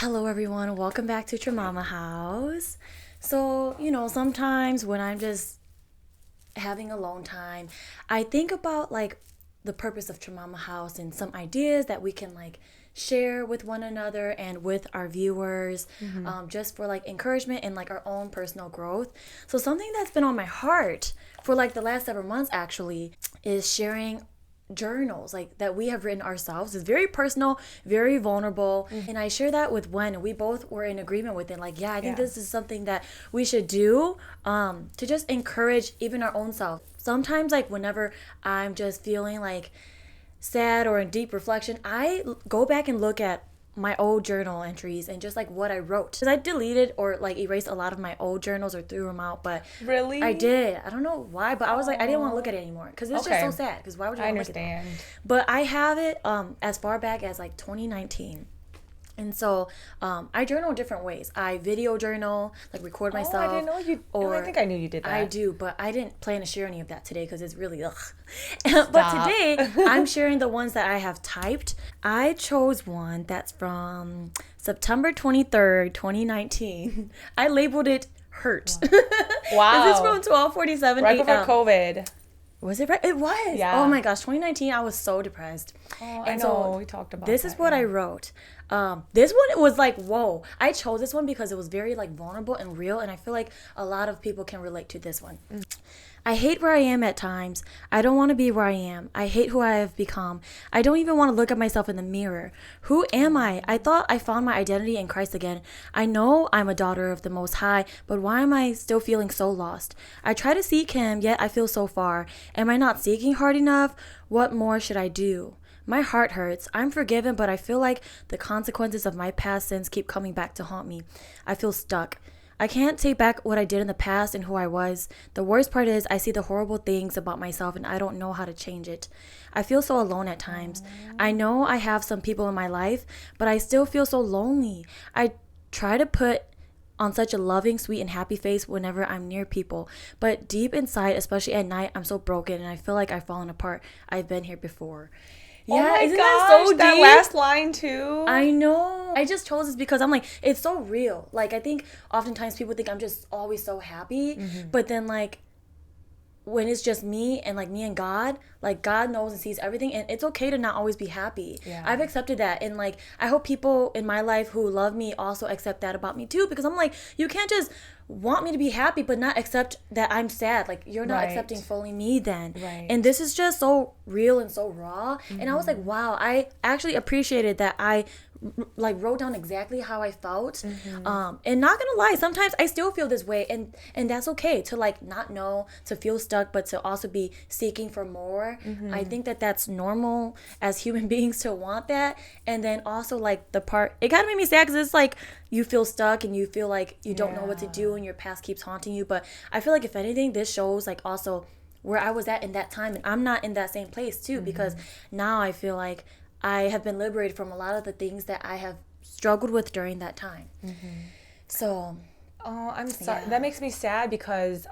Hello, everyone. Welcome back to Your Mama House. So, sometimes when I'm just having alone time, I think about the purpose of Your Mama House and some ideas that we can share with one another and with our viewers, just for encouragement and our own personal growth. So, something that's been on my heart for the last several months actually is sharing journals that we have written ourselves. Is very personal, very vulnerable, and I share that with Wen, and we both were in agreement with it. I think this is something that we should do to just encourage even our own self. Sometimes whenever I'm just feeling sad or in deep reflection, I go back and look at my old journal entries and just what I wrote, because I deleted or erased a lot of my old journals or threw them out. But really, I did. I don't know why, but I was I didn't want to look at it anymore because it's just so sad. Because why would you want to look at it? But I have it as far back as 2019. And so I journal different ways. I video journal, record myself. I didn't know you. I think I knew you did that. I do, but I didn't plan to share any of that today because it's really ugh. But today I'm sharing the ones that I have typed. I chose one that's from September 23rd, 2019. I labeled it hurt. Wow. This is from 12:47 right before COVID. Was it right? It was. Yeah. Oh my gosh, 2019. I was so depressed. Oh, I know. So we talked about this. This is what I wrote. This one was whoa. I chose this one because it was very vulnerable and real, and I feel like a lot of people can relate to this one. I hate where I am at times. I don't want to be where I am. I hate who I have become. I don't even want to look at myself in the mirror. Who am I? I thought I found my identity in Christ again. I know I'm a daughter of the Most High, but why am I still feeling so lost? I try to seek Him, yet I feel so far. Am I not seeking hard enough? What more should I do? My heart hurts. I'm forgiven, but I feel like the consequences of my past sins keep coming back to haunt me. I feel stuck. I can't take back what I did in the past and who I was. The worst part is I see the horrible things about myself and I don't know how to change it. I feel so alone at times. I know I have some people in my life, but I still feel so lonely. I try to put on such a loving, sweet, and happy face whenever I'm near people. But deep inside, especially at night, I'm so broken and I feel like I've fallen apart. I've been here before. Yeah, isn't that so deep? That last line too. I know. I just chose this because I'm it's so real. I think oftentimes people think I'm just always so happy, but then when it's just me and me and God, God knows and sees everything, and it's okay to not always be happy. Yeah. I've accepted that, and I hope people in my life who love me also accept that about me too, because I'm you can't just want me to be happy but not accept that I'm sad. You're not accepting fully me then. Right. And this is just so real and so raw. And I was wow, I actually appreciated that I wrote down exactly how I felt. And not gonna lie, sometimes I still feel this way, and that's okay to not know, to feel stuck, but to also be seeking for more. I think that that's normal as human beings to want that. And then also the part, it kind of made me sad because it's you feel stuck and you feel you don't know what to do and your past keeps haunting you. But I feel if anything, this shows also where I was at in that time, and I'm not in that same place too, because now I feel I have been liberated from a lot of the things that I have struggled with during that time. So, I'm sorry. Yeah. That makes me sad because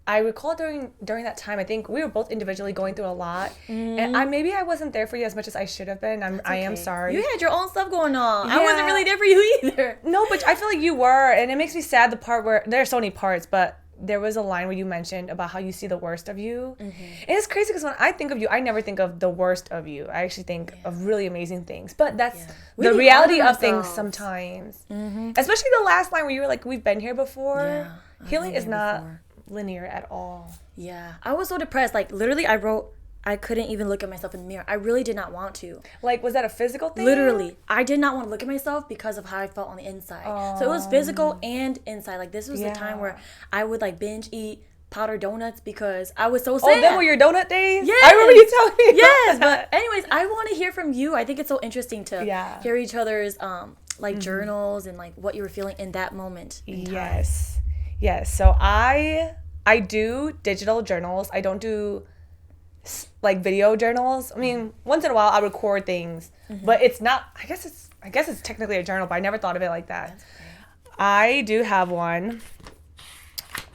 I recall during that time, I think we were both individually going through a lot, and maybe I wasn't there for you as much as I should have been. I am sorry. You had your own stuff going on. Yeah. I wasn't really there for you either. No, but I feel like you were, and it makes me sad the part where there are so many parts, but there was a line where you mentioned about how you see the worst of you. And it's crazy because when I think of you, I never think of the worst of you. I actually think of really amazing things. But that's the reality of things sometimes. Especially the last line where you were we've been here before. Yeah, healing is not linear at all. Yeah. I was so depressed. Literally, I wrote, I couldn't even look at myself in the mirror. I really did not want to. Was that a physical thing? Literally. I did not want to look at myself because of how I felt on the inside. So it was physical and inside. This was the time where I would binge eat powdered donuts because I was so sad. Oh, them were your donut days? Yes. I remember you telling me Yes, but anyways, I want to hear from you. I think it's so interesting to hear each other's journals and what you were feeling in that moment in time. Yes. So I do digital journals. I don't do video journals. I mean, once in a while I'll record things, but it's not, I guess it's technically a journal, but I never thought of it like that. I do have one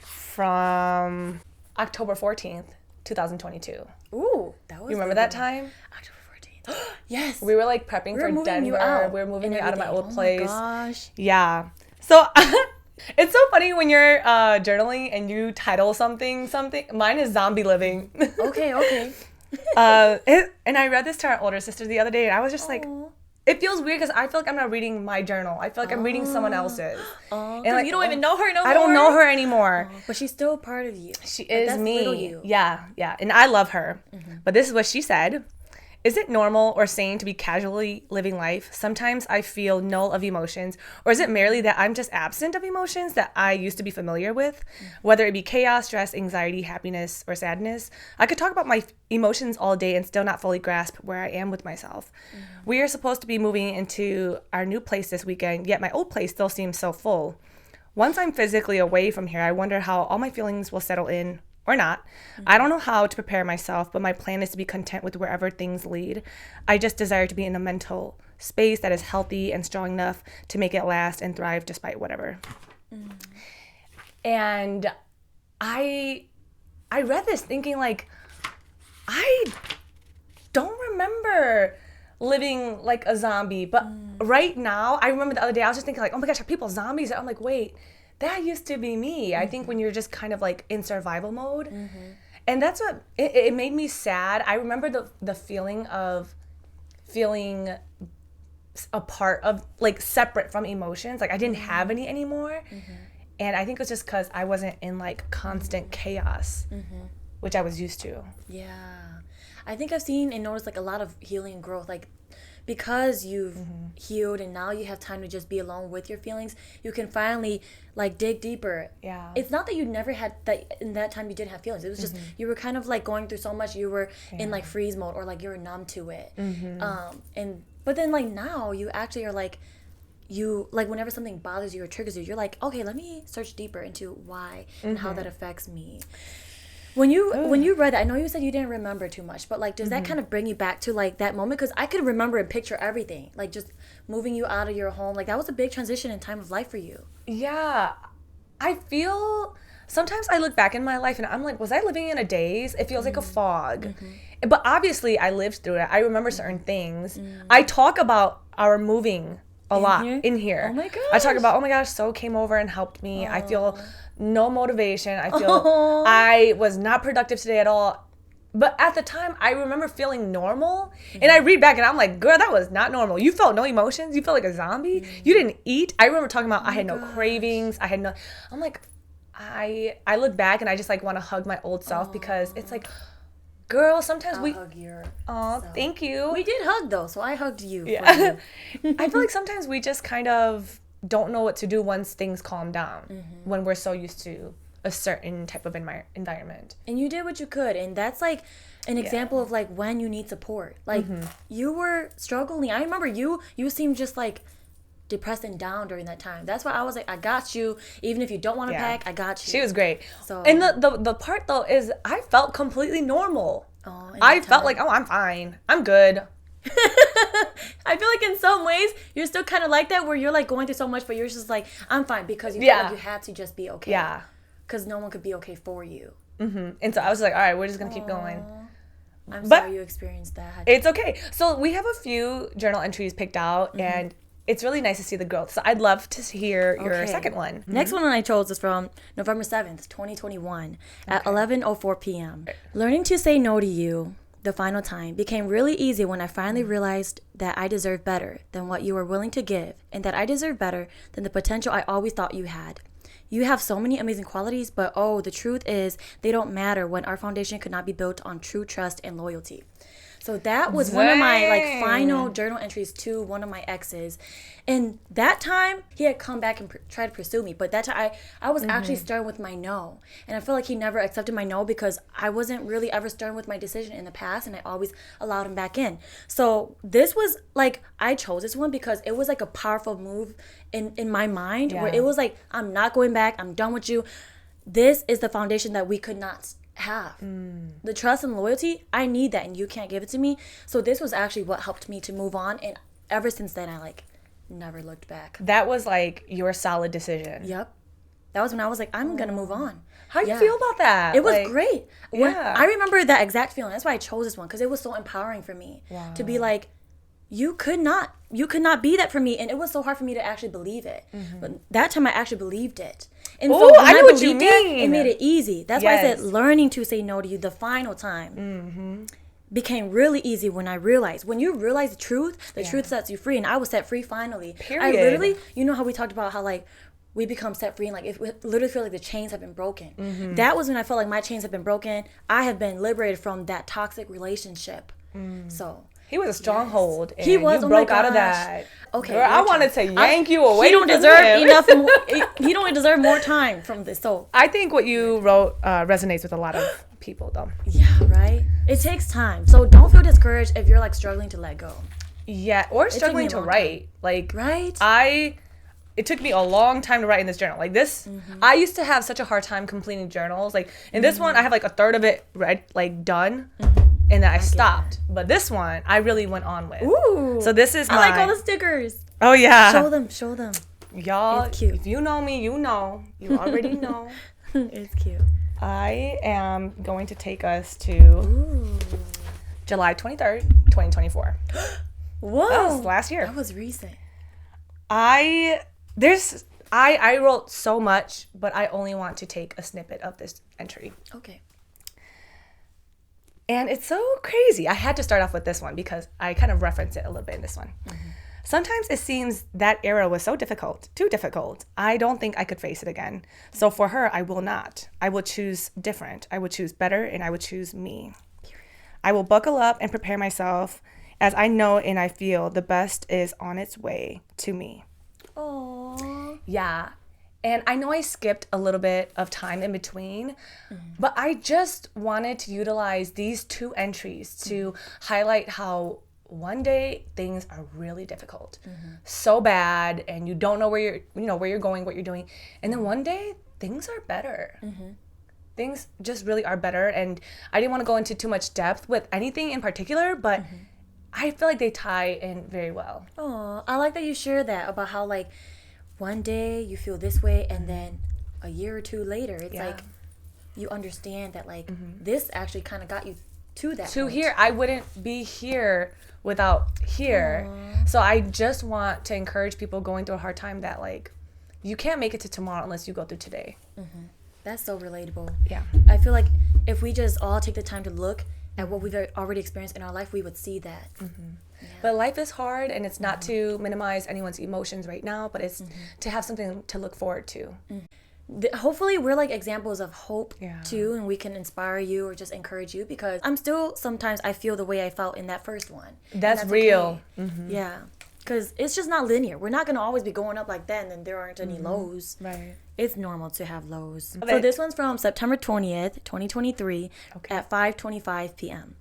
from October 14th, 2022. Ooh, that was. You remember that time? October 14th. Yes. We were like prepping for Denver. We were moving you out of my old place. Oh my gosh. Yeah. So it's so funny when you're journaling and you title something. Mine is zombie living. Okay. And I read this to our older sister the other day, and I was just like, it feels weird because I feel like I'm not reading my journal. I feel like I'm reading someone else's. And like, you don't even know her no more. I don't know her anymore. But she's still part of you. She is me. Little you. Yeah. And I love her. But this is what she said. Is it normal or sane to be casually living life? Sometimes I feel null of emotions. Or is it merely that I'm just absent of emotions that I used to be familiar with? Whether it be chaos, stress, anxiety, happiness, or sadness. I could talk about my emotions all day and still not fully grasp where I am with myself. We are supposed to be moving into our new place this weekend, yet my old place still seems so full. Once I'm physically away from here, I wonder how all my feelings will settle in or not. I don't know how to prepare myself, but my plan is to be content with wherever things lead. I just desire to be in a mental space that is healthy and strong enough to make it last and thrive despite whatever. And I read this thinking like, I don't remember living like a zombie, but right now, I remember the other day, I was just thinking like, oh my gosh, are people zombies? I'm like, wait, that used to be me. I think when you're just kind of like in survival mode. And that's what, it made me sad. I remember the feeling of feeling a part of, like, separate from emotions. Like, I didn't have any anymore. And I think it was just because I wasn't in, like, constant chaos, which I was used to. Yeah. I think I've seen and noticed, like, a lot of healing and growth, like, because you've healed and now you have time to just be alone with your feelings, you can finally like dig deeper. Yeah. It's not that you never had that in that time you didn't have feelings. It was just you were kind of like going through so much, you were in like freeze mode or like you were numb to it. But then like now you actually are like you like whenever something bothers you or triggers you, you're like, okay, let me search deeper into why and how that affects me. When you read that, I know you said you didn't remember too much, but like, does that kind of bring you back to like that moment? Because I could remember and picture everything, like just moving you out of your home. Like that was a big transition in time of life for you. Yeah, I feel sometimes I look back in my life and I'm like, was I living in a daze? It feels like a fog. But obviously, I lived through it. I remember certain things. I talk about our moving a lot in here. Oh my gosh. I talk about, oh my gosh, So came over and helped me. I feel no motivation. I feel I was not productive today at all. But at the time, I remember feeling normal. And I read back and I'm like, girl, that was not normal. You felt no emotions. You felt like a zombie. You didn't eat. I remember talking about I had no cravings. I'm like, I look back and I just like want to hug my old self because it's like, girl, sometimes I'll hug your self. Thank you. We did hug though, so I hugged you. Yeah. I feel like sometimes we just kind of don't know what to do once things calm down when we're so used to a certain type of environment. And you did what you could, and that's like an example of like when you need support. Like you were struggling. I remember you seemed just like depressed and down during that time. That's why I was like, I got you. Even if you don't want to pack, I got you. She was great. So and the part though is I felt completely normal. I felt like, oh, I'm fine. I'm good. I feel like in some ways you're still kind of like that where you're like going through so much, but you're just like, I'm fine because you felt like you had to just be okay. Yeah. Because no one could be okay for you. And so I was like, all right, we're just going to keep going. I'm sorry you experienced that. It's okay. So we have a few journal entries picked out and it's really nice to see the growth. So I'd love to hear your second one. Next one I chose is from November 7th, 2021 at 11:04 p.m. Learning to say no to you the final time became really easy when I finally realized that I deserve better than what you were willing to give and that I deserve better than the potential I always thought you had. You have so many amazing qualities, but the truth is they don't matter when our foundation could not be built on true trust and loyalty. So that was one of my like final journal entries to one of my exes. And that time he had come back and tried to pursue me. But that time I was actually stern with my no. And I feel like he never accepted my no because I wasn't really ever stern with my decision in the past. And I always allowed him back in. So this was like, I chose this one because it was like a powerful move in my mind where it was like, I'm not going back. I'm done with you. This is the foundation that we could not have. The trust and loyalty, I need that and you can't give it to me. So this was actually what helped me to move on, and ever since then I like never looked back. That was like your solid decision. Yep. That was when I was like, I'm gonna move on. How do you feel about that? It was great. I remember that exact feeling. That's why I chose this one, because it was so empowering for me to be like, you could not be that for me. And it was so hard for me to actually believe it. But that time I actually believed it. And so when I know what you mean. it made it easy. That's why I said learning to say no to you the final time became really easy when I realized. When you realize the truth sets you free. And I was set free finally. Period. I literally, you know how we talked about how like we become set free and like it literally feel like the chains have been broken. That was when I felt like my chains have been broken. I have been liberated from that toxic relationship. So he was a stronghold. And he was. You broke out of that. Okay, girl, I wanted to yank you away. He don't deserve enough. He don't deserve more time from this. So I think what you wrote resonates with a lot of people, though. Yeah, right. It takes time. So don't feel discouraged if you're like struggling to let go. Yeah, or struggling to write. Like, right. It took me a long time to write in this journal. Like this, I used to have such a hard time completing journals. Like in this one, I have like a third of it read, like done. And then I stopped. But this one, I really went on with. Ooh. So this is I like all the stickers. Oh, yeah. Show them. Y'all, it's cute. If you know me, you know. You already know. It's cute. I am going to take us to July 23rd, 2024. Whoa. That was last year. That was recent. I wrote so much, but I only want to take a snippet of this entry. Okay. And it's so crazy. I had to start off with this one because I kind of reference it a little bit in this one. Sometimes it seems that era was so difficult, too difficult. I don't think I could face it again. So for her, I will not. I will choose different. I will choose better, and I will choose me. I will buckle up and prepare myself as I know and I feel the best is on its way to me. Aww. Yeah. And I know I skipped a little bit of time in between, but I just wanted to utilize these two entries to highlight how one day things are really difficult, so bad, and you don't know where you're going, what you're doing, and then one day things are better. Things just really are better, and I didn't want to go into too much depth with anything in particular, but I feel like they tie in very well. Oh, I like that you share that about how like one day you feel this way and then a year or two later it's like you understand that like this actually kind of got you to that point. Here. I wouldn't be here without here. Aww. So I just want to encourage people going through a hard time that like you can't make it to tomorrow unless you go through today. That's so relatable. Yeah. I feel like if we just all take the time to look at what we've already experienced in our life, we would see that. Yeah. But life is hard, and it's not to minimize anyone's emotions right now, but it's to have something to look forward to. Hopefully we're like examples of hope too, and we can inspire you or just encourage you, because I'm still sometimes I feel the way I felt in that first one. That's real. Okay. Yeah, because it's just not linear. We're not going to always be going up like that and then there aren't any lows. Right. It's normal to have lows. Okay. So this one's from September 20th, 2023 at 5:25 p.m.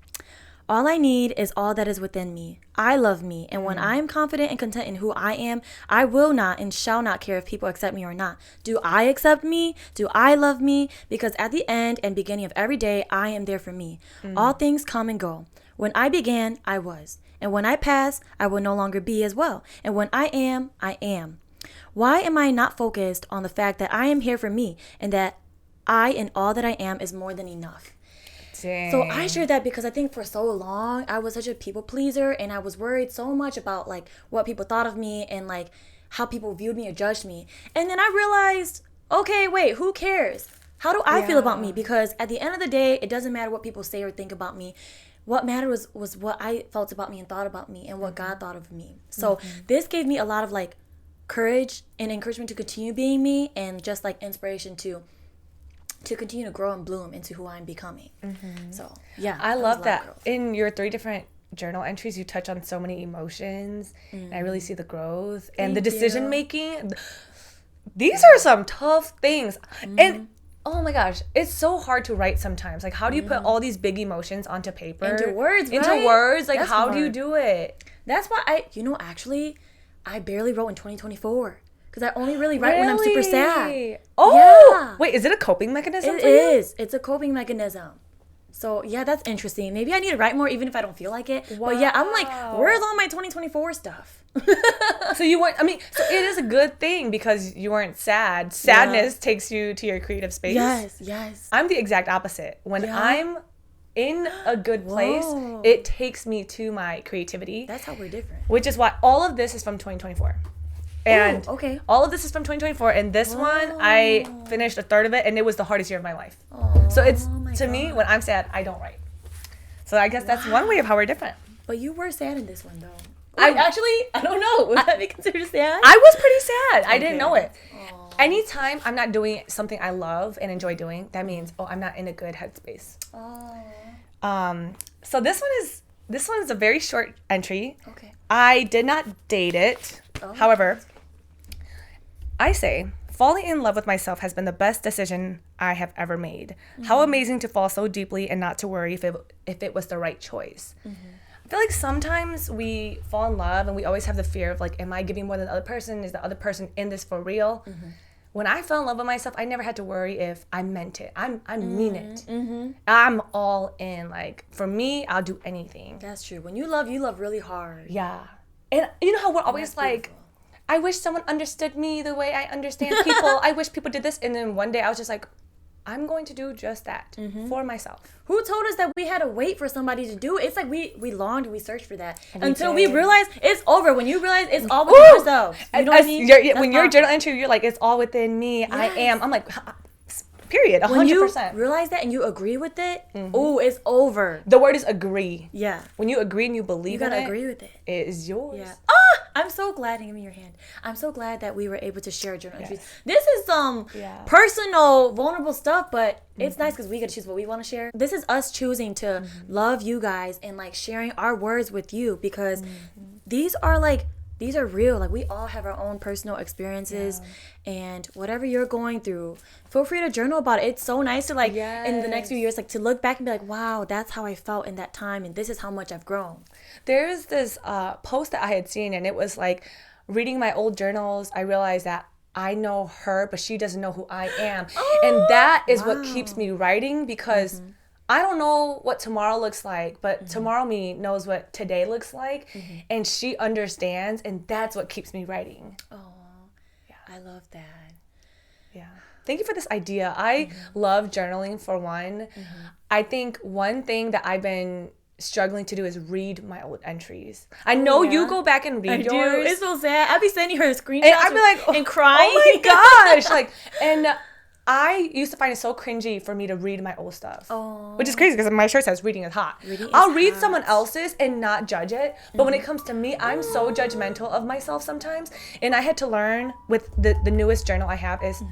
All I need is all that is within me. I love me, and when I am confident and content in who I am, I will not and shall not care if people accept me or not. Do I accept me? Do I love me? Because at the end and beginning of every day, I am there for me. All things come and go. When I began, I was. And when I pass, I will no longer be as well. And when I am, I am. Why am I not focused on the fact that I am here for me and that I and all that I am is more than enough? Dang. So I shared that because I think for so long I was such a people pleaser, and I was worried so much about like what people thought of me and like how people viewed me or judged me. And then I realized, okay, wait, who cares? How do I feel about me? Because at the end of the day, it doesn't matter what people say or think about me. What mattered was what I felt about me and thought about me and what God thought of me. So this gave me a lot of like courage and encouragement to continue being me, and just like inspiration to continue to grow and bloom into who I'm becoming. So yeah, I love that. In your 3 different journal entries, you touch on so many emotions, and I really see the growth and the decision making. These are some tough things, and oh my gosh, it's so hard to write sometimes. Like, how do you put all these big emotions onto paper? Into words, Like, that's how hard. do you do it? That's why I barely wrote in 2024. Because I only really write when I'm super sad. Oh! Yeah. Wait, is it a coping mechanism for you? you? It is. It's a coping mechanism. So, yeah, that's interesting. Maybe I need to write more even if I don't feel like it. Wow. But, yeah, I'm like, where's all my 2024 stuff? So you weren't, so it is a good thing because you weren't sad. Sadness takes you to your creative space. Yes. I'm the exact opposite. When I'm in a good place, Whoa. it takes me to my creativity. That's how we're different. Which is why all of this is from 2024. And okay. all of this is from 2024. And this one, I finished a third of it, and it was the hardest year of my life. So it's, to me, when I'm sad, I don't write. So I guess that's one way of how we're different. But you were sad in this one, though. I don't know. Would that be considered sad? I was pretty sad. I didn't know it. Aww. Anytime I'm not doing something I love and enjoy doing, that means, I'm not in a good headspace. So this one is a very short entry. Okay. I did not date it. However, I say, falling in love with myself has been the best decision I have ever made. How amazing to fall so deeply and not to worry if it was the right choice. I feel like sometimes we fall in love and we always have the fear of like, am I giving more than the other person? Is the other person in this for real? When I fell in love with myself, I never had to worry if I meant it. I mean it. I'm all in. Like, for me, I'll do anything. That's true. When you love really hard. Yeah. And you know how we're always like, I wish someone understood me the way I understand people. I wish people did this. And then one day I was just like, I'm going to do just that for myself. Who told us that we had to wait for somebody to do it? It's like we longed, we searched for that until we realized it's over. When you realize it's all within yourself. You know what I mean? When your journal entry, you're like, it's all within me. Yes. I am. I'm like, period, 100%. When you realize that and you agree with it, it's over. The word is agree. Yeah. When you agree and you believe in it, you gotta agree with it. It is yours. Yeah. I'm so glad. Give me your hand. I'm so glad that we were able to share journal entries. This is some personal, vulnerable stuff, but it's nice because we get to choose what we want to share. This is us choosing to love you guys and like sharing our words with you because these are real. Like, we all have our own personal experiences, and whatever you're going through, feel free to journal about it. It's so nice to like in the next few years, like to look back and be like, wow, that's how I felt in that time, and this is how much I've grown. There's this post that I had seen, and it was like, reading my old journals, I realized that I know her, but she doesn't know who I am. And that is what keeps me writing, because I don't know what tomorrow looks like, but tomorrow me knows what today looks like, and she understands, and that's what keeps me writing. Oh, yeah, I love that. Yeah. Thank you for this idea. I love journaling, for one. I think one thing that I've been struggling to do is read my old entries. I know you go back and read yours. It's so sad. I'd be sending her screenshots and I'd be like, and crying. Oh my gosh. Like, and I used to find it so cringy for me to read my old stuff. Which is crazy because my shirt says reading is hot. I'll read someone else's and not judge it. But when it comes to me, I'm so judgmental of myself sometimes. And I had to learn with the newest journal I have is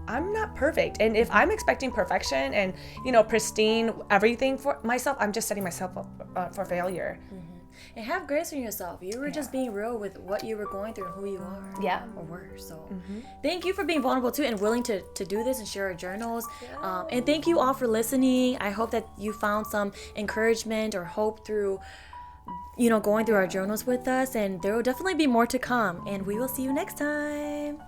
I'm not perfect. And if I'm expecting perfection and, pristine everything for myself, I'm just setting myself up for failure. And have grace on yourself. You were just being real with what you were going through and who you are. Yeah. Or were. So thank you for being vulnerable too and willing to do this and share our journals. And thank you all for listening. I hope that you found some encouragement or hope through, going through our journals with us. And there will definitely be more to come. And we will see you next time.